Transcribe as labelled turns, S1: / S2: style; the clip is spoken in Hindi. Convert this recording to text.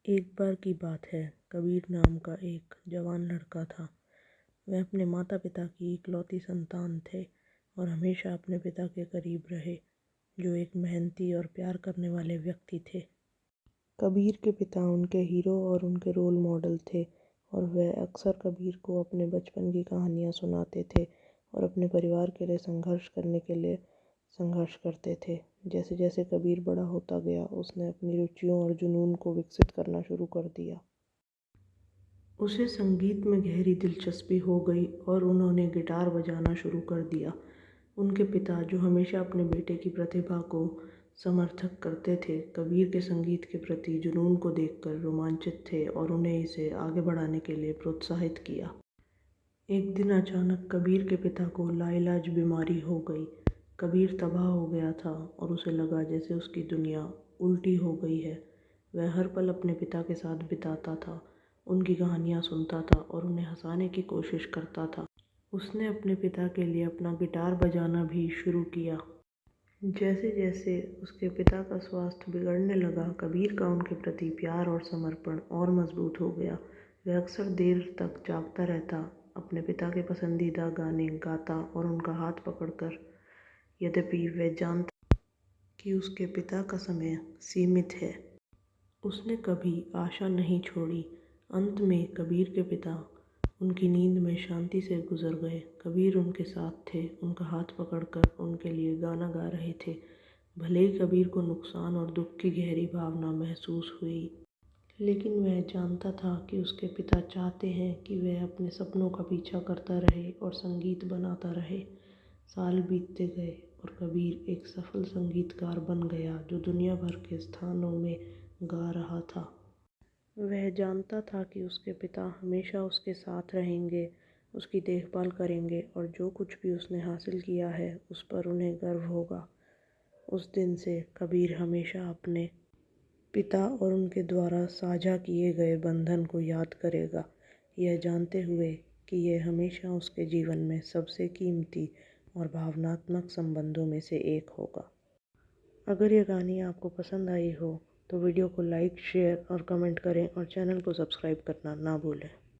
S1: एक बार की बात है, कबीर नाम का एक जवान लड़का था। वह अपने माता पिता की इकलौती संतान थे और हमेशा अपने पिता के करीब रहे, जो एक मेहनती और प्यार करने वाले व्यक्ति थे। कबीर के पिता उनके हीरो और उनके रोल मॉडल थे और वह अक्सर कबीर को अपने बचपन की कहानियाँ सुनाते थे और अपने परिवार के लिए संघर्ष करते थे। जैसे जैसे कबीर बड़ा होता गया, उसने अपनी रुचियों और जुनून को विकसित करना शुरू कर दिया। उसे संगीत में गहरी दिलचस्पी हो गई और उन्होंने गिटार बजाना शुरू कर दिया। उनके पिता, जो हमेशा अपने बेटे की प्रतिभा को समर्थक करते थे, कबीर के संगीत के प्रति जुनून को देखकर रोमांचित थे और उन्हें इसे आगे बढ़ाने के लिए प्रोत्साहित किया। एक दिन अचानक कबीर के पिता को लाइलाज बीमारी हो गई। कबीर तबाह हो गया था और उसे लगा जैसे उसकी दुनिया उल्टी हो गई है। वह हर पल अपने पिता के साथ बिताता था, उनकी कहानियाँ सुनता था और उन्हें हंसाने की कोशिश करता था। उसने अपने पिता के लिए अपना गिटार बजाना भी शुरू किया। जैसे जैसे उसके पिता का स्वास्थ्य बिगड़ने लगा, कबीर का उनके प्रति प्यार और समर्पण और मजबूत हो गया। वह अक्सर देर तक जागता रहता, अपने पिता के पसंदीदा गाने गाता और उनका हाथ पकड़कर। यद्यपि वह जानता कि उसके पिता का समय सीमित है, उसने कभी आशा नहीं छोड़ी। अंत में कबीर के पिता उनकी नींद में शांति से गुजर गए। कबीर उनके साथ थे, उनका हाथ पकड़कर उनके लिए गाना गा रहे थे। भले ही कबीर को नुकसान और दुख की गहरी भावना महसूस हुई, लेकिन वह जानता था कि उसके पिता चाहते हैं कि वह अपने सपनों का पीछा करता रहे और संगीत बनाता रहे। साल बीतते गए और कबीर एक सफल संगीतकार बन गया, जो दुनिया भर के स्थानों में गा रहा था। वह जानता था कि उसके पिता हमेशा उसके साथ रहेंगे, उसकी देखभाल करेंगे और जो कुछ भी उसने हासिल किया है उस पर उन्हें गर्व होगा। उस दिन से कबीर हमेशा अपने पिता और उनके द्वारा साझा किए गए बंधन को याद करेगा, यह जानते हुए कि यह हमेशा उसके जीवन में सबसे कीमती और भावनात्मक संबंधों में से एक होगा। अगर यह कहानी आपको पसंद आई हो तो वीडियो को लाइक, शेयर और कमेंट करें और चैनल को सब्सक्राइब करना ना भूलें।